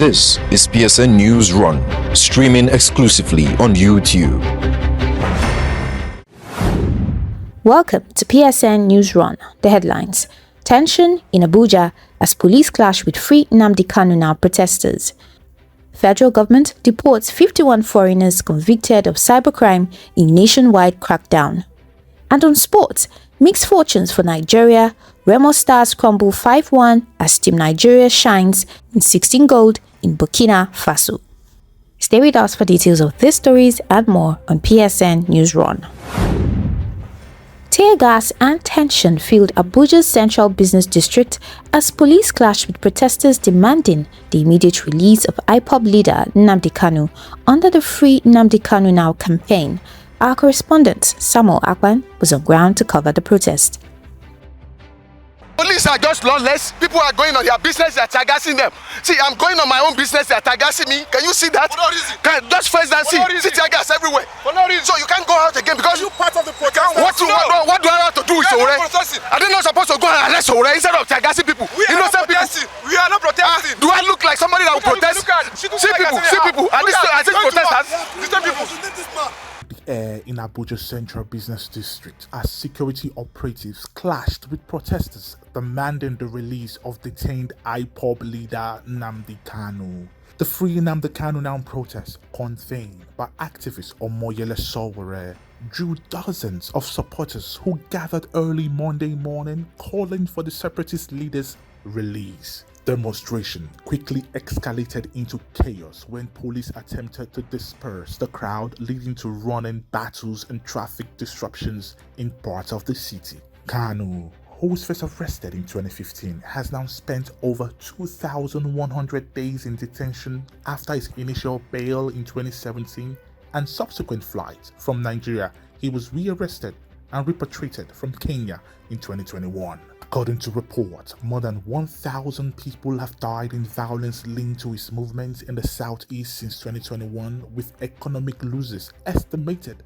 This is PSN Newsrun, streaming exclusively on YouTube. Welcome to PSN Newsrun. The headlines: tension in Abuja as police clash with free Nnamdi Kanu now protesters. Federal government deports 51 foreigners convicted of cybercrime in nationwide crackdown. And on sports, mixed fortunes for Nigeria. Remo stars Crumble 5-1 as Team Nigeria shines in 16 gold in Burkina Faso. Stay with us for details of these stories and more on PSN Newsrun. Tear gas and tension filled Abuja's central business district as police clashed with protesters demanding the immediate release of IPOB leader Nnamdi Kanu under the Free Nnamdi Kanu Now campaign. Our correspondent Samuel Akpan was on ground to cover the protest. Police are just lawless. People are going on their business, they are targeting them. See, I'm going on my own business, they are targeting me. Can you see that? For no reason. Just first and see gas everywhere. For no reason. So you can't go out again because you part of the protest. What do I have to do with Ore? Are they not supposed to go and arrest Ore instead of targeting people? We are not protesting. We are not protesting. Do I look like somebody that will protest? See people. Are these protesters? In Abuja's central business district as security operatives clashed with protesters demanding the release of detained IPOB leader Nnamdi Kanu. The Free Nnamdi Kanu Now protest, convened by activist Omoyele Sowore, drew dozens of supporters who gathered early Monday morning calling for the separatist leader's release. Demonstration quickly escalated into chaos when police attempted to disperse the crowd, leading to running battles and traffic disruptions in parts of the city. Kanu, who was first arrested in 2015, has now spent over 2,100 days in detention after his initial bail in 2017 and subsequent flight from Nigeria. He was rearrested and repatriated from Kenya in 2021. According to reports, more than 1,000 people have died in violence linked to his movements in the southeast since 2021, with economic losses estimated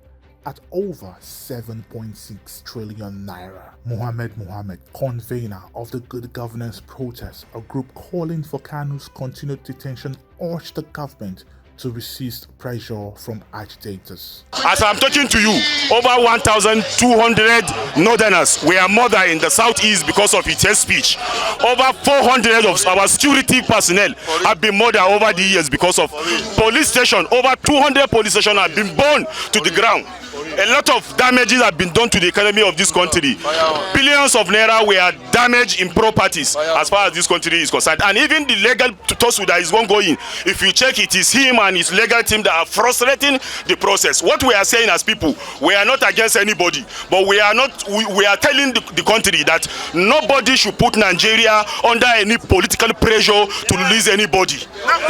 at over 7.6 trillion naira. Mohammed, convener of the Good Governance protest, a group calling for Kanu's continued detention, urged the government to resist pressure from agitators. As I'm talking to you, over 1,200 northerners were murdered in the southeast because of his hate speech. Over 400 of our security personnel have been murdered over the years because of police station. Over 200 police stations have been burned to the ground. A lot of damages have been done to the economy of this country. Billions of naira were damaged in properties as far as this country is concerned. And even the legal tussle that is ongoing, if you check, it is him and his legal team that are frustrating the process. What we are saying as people, we are not against anybody, but we are telling the country that nobody should put Nigeria under any political pressure to release anybody,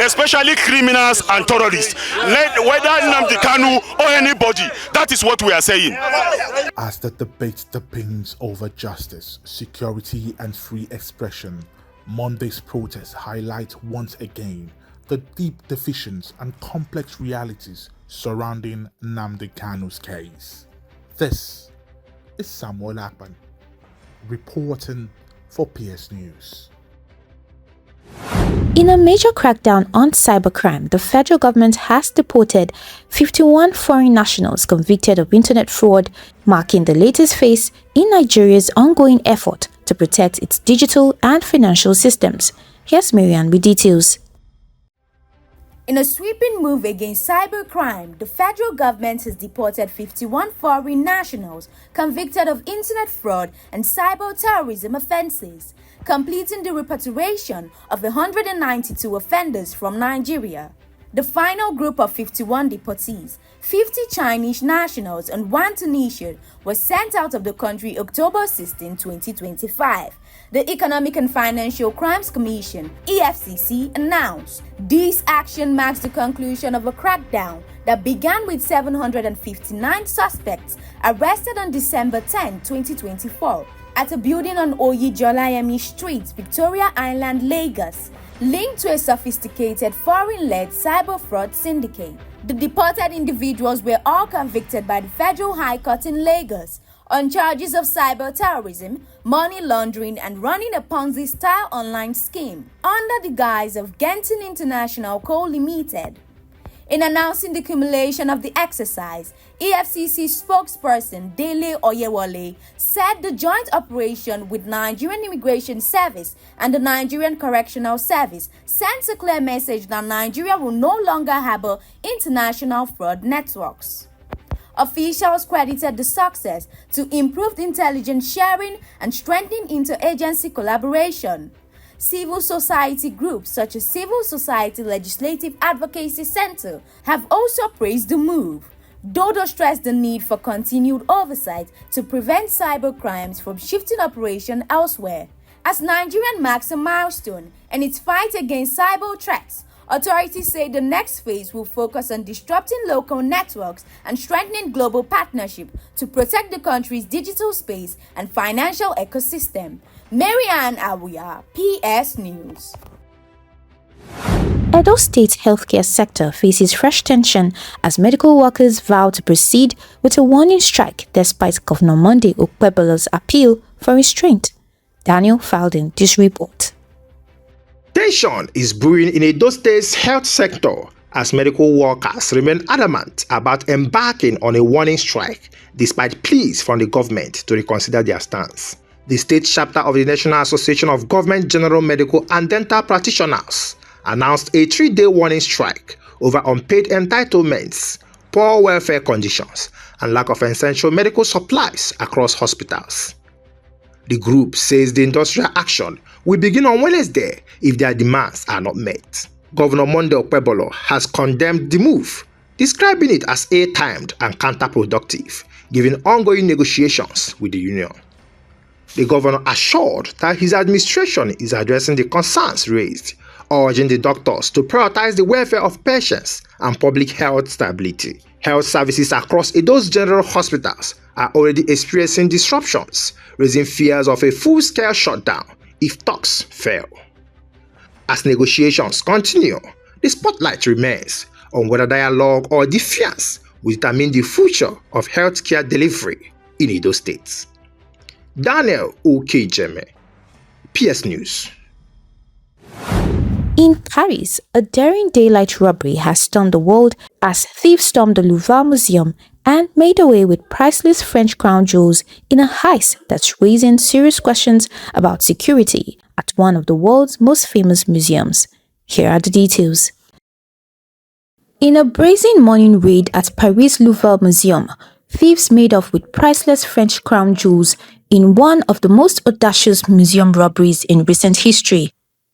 especially criminals and terrorists, whether Nnamdi Kanu or anybody. That is what we are saying. As the debate deepens over justice, security and free expression, Monday's protests highlight once again the deep divisions and complex realities surrounding Nnamdi Kanu's case. This is Samuel Akpan, reporting for PS News. In a major crackdown on cybercrime, the federal government has deported 51 foreign nationals convicted of internet fraud, marking the latest phase in Nigeria's ongoing effort to protect its digital and financial systems. Here's Miriam with details. In a sweeping move against cybercrime, the federal government has deported 51 foreign nationals convicted of internet fraud and cyber terrorism offenses, completing the repatriation of 192 offenders from Nigeria. The final group of 51 deportees, 50 Chinese nationals and 1 Tunisian, was sent out of the country October 16, 2025. The Economic and Financial Crimes Commission, EFCC, announced this action marks the conclusion of a crackdown that began with 759 suspects arrested on December 10, 2024 at a building on Oyejolayemi Street, Victoria Island, Lagos, linked to a sophisticated foreign-led cyber fraud syndicate. The deported individuals were all convicted by the Federal High Court in Lagos on charges of cyber terrorism, money laundering, and running a Ponzi-style online scheme under the guise of Genting International Co. Limited. In announcing the culmination of the exercise, EFCC spokesperson Dele Oyewole said the joint operation with Nigerian Immigration Service and the Nigerian Correctional Service sends a clear message that Nigeria will no longer harbor international fraud networks. Officials credited the success to improved intelligence sharing and strengthening interagency collaboration. Civil society groups such as Civil Society Legislative Advocacy Center have also praised the move. Dodo stressed the need for continued oversight to prevent cybercrimes from shifting operation elsewhere. As Nigeria marks a milestone in its fight against cyber threats, authorities say the next phase will focus on disrupting local networks and strengthening global partnership to protect the country's digital space and financial ecosystem. Marianne Abuja, PS News. Edo State healthcare sector faces fresh tension as medical workers vow to proceed with a warning strike despite Governor Monday Okpebolo's appeal for restraint. Daniel filed in this report. Tension is brewing in Edo State's health sector as medical workers remain adamant about embarking on a warning strike despite pleas from the government to reconsider their stance. The state chapter of the National Association of Government General Medical and Dental Practitioners announced a 3-day warning strike over unpaid entitlements, poor welfare conditions, and lack of essential medical supplies across hospitals. The group says the industrial action will begin on Wednesday if their demands are not met. Governor Monday Okpebolo has condemned the move, describing it as ill-timed and counterproductive, given ongoing negotiations with the union. The governor assured that his administration is addressing the concerns raised, urging the doctors to prioritize the welfare of patients and public health stability. Health services across Edo's general hospitals are already experiencing disruptions, raising fears of a full-scale shutdown if talks fail. As negotiations continue, the spotlight remains on whether dialogue or defiance will determine the future of healthcare delivery in Edo State. Daniel Okejeme, PS News. In Paris, a daring daylight robbery has stunned the world as thieves stormed the Louvre Museum and made away with priceless French crown jewels in a heist that's raising serious questions about security at one of the world's most famous museums. Here are the details. In a brazen morning raid at Paris Louvre Museum, thieves made off with priceless French crown jewels in one of the most audacious museum robberies in recent history.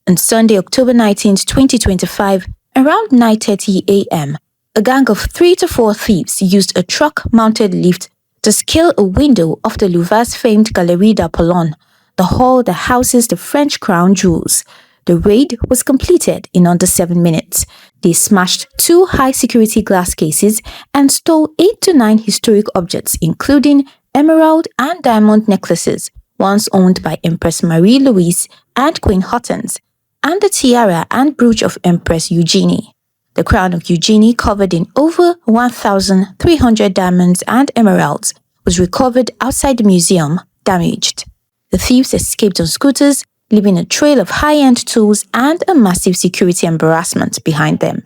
On Sunday, October 19, 2025, around 9:30 a.m., a gang of 3 to 4 thieves used a truck-mounted lift to scale a window of the Louvre's famed Galerie d'Apollon, the hall that houses the French crown jewels. The raid was completed in under 7 minutes. They smashed 2 high-security glass cases and stole 8 to 9 historic objects, including emerald and diamond necklaces, once owned by Empress Marie-Louise and Queen Hortense, and the tiara and brooch of Empress Eugenie. The crown of Eugenie, covered in over 1,300 diamonds and emeralds, was recovered outside the museum, damaged. The thieves escaped on scooters, leaving a trail of high-end tools and a massive security embarrassment behind them.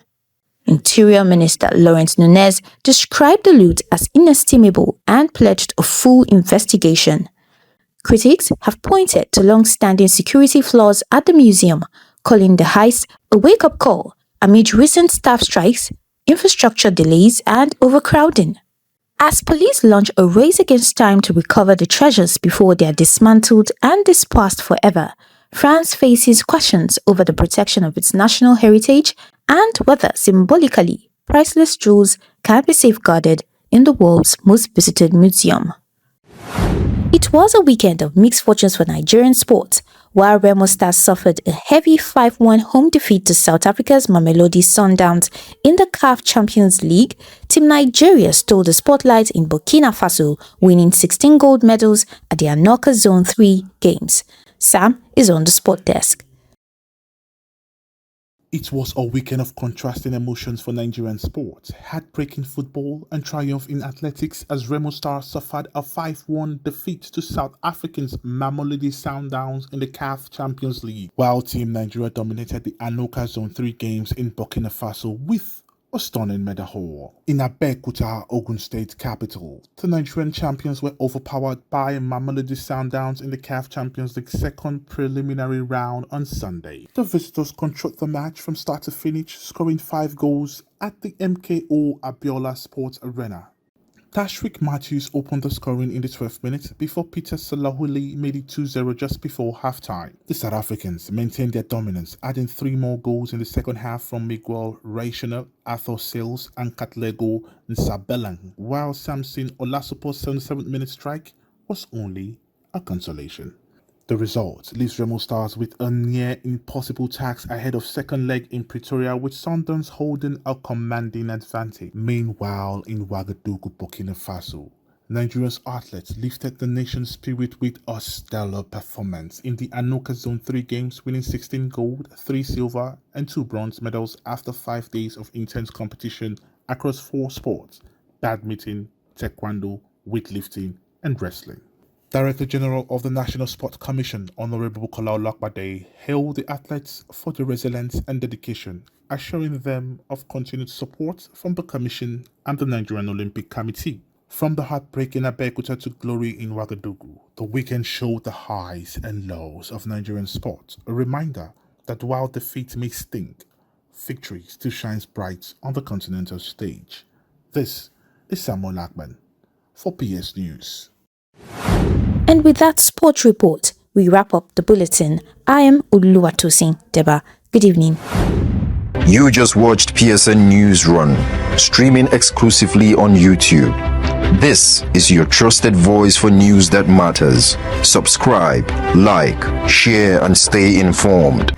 Interior Minister Laurent Nunez described the loot as inestimable and pledged a full investigation. Critics have pointed to long-standing security flaws at the museum, calling the heist a wake-up call amid recent staff strikes, infrastructure delays, and overcrowding. As police launch a race against time to recover the treasures before they are dismantled and dispersed forever, France faces questions over the protection of its national heritage and whether, symbolically, priceless jewels can be safeguarded in the world's most visited museum. It was a weekend of mixed fortunes for Nigerian sports. While Remo Stars suffered a heavy 5-1 home defeat to South Africa's Mamelodi Sundowns in the CAF Champions League, Team Nigeria stole the spotlight in Burkina Faso, winning 16 gold medals at the Anoka Zone 3 games. Sam is on the sport desk. It was a weekend of contrasting emotions for Nigerian sports. Heartbreaking football and triumph in athletics as Remo Stars suffered a 5-1 defeat to South Africans Mamelodi Sundowns in the CAF Champions League, while Team Nigeria dominated the Anoka Zone 3 games in Burkina Faso with a stunning medal haul. In Abuja, Ogun State capital, the Nigerian champions were overpowered by Mamelodi Sundowns in the CAF Champions League second preliminary round on Sunday. The visitors controlled the match from start to finish, scoring 5 goals at the MKO Abiola Sports Arena. Tashreeq Matthews opened the scoring in the 12th minute before Peter Salahuli made it 2-0 just before halftime. The South Africans maintained their dominance, adding 3 more goals in the second half from Miguel Raishana, Arthur Sales and Katlego Nsabelang, while Samson Olasupo's 77th minute strike was only a consolation. The result leaves Remo Stars with a near impossible task ahead of second leg in Pretoria, with Sundowns holding a commanding advantage. Meanwhile, in Ouagadougou, Burkina Faso, Nigeria's athletes lifted the nation's spirit with a stellar performance in the Anoka Zone 3 games, winning 16 gold, 3 silver and 2 bronze medals after 5 days of intense competition across 4 sports: badminton, taekwondo, weightlifting and wrestling. Director General of the National Sports Commission, Honorable Bukola Olakbade, hailed the athletes for their resilience and dedication, assuring them of continued support from the Commission and the Nigerian Olympic Committee. From the heartbreak in Abeokuta to glory in Ouagadougou, the weekend showed the highs and lows of Nigerian sport, a reminder that while defeat may stink, victory still shines bright on the continental stage. This is Samuel Lakman for PS News. And with that sports report, we wrap up the bulletin. I am Uluwatosin Deba. Good evening. You just watched PSN Newsrun, streaming exclusively on YouTube. This is your trusted voice for news that matters. Subscribe, like, share, and stay informed.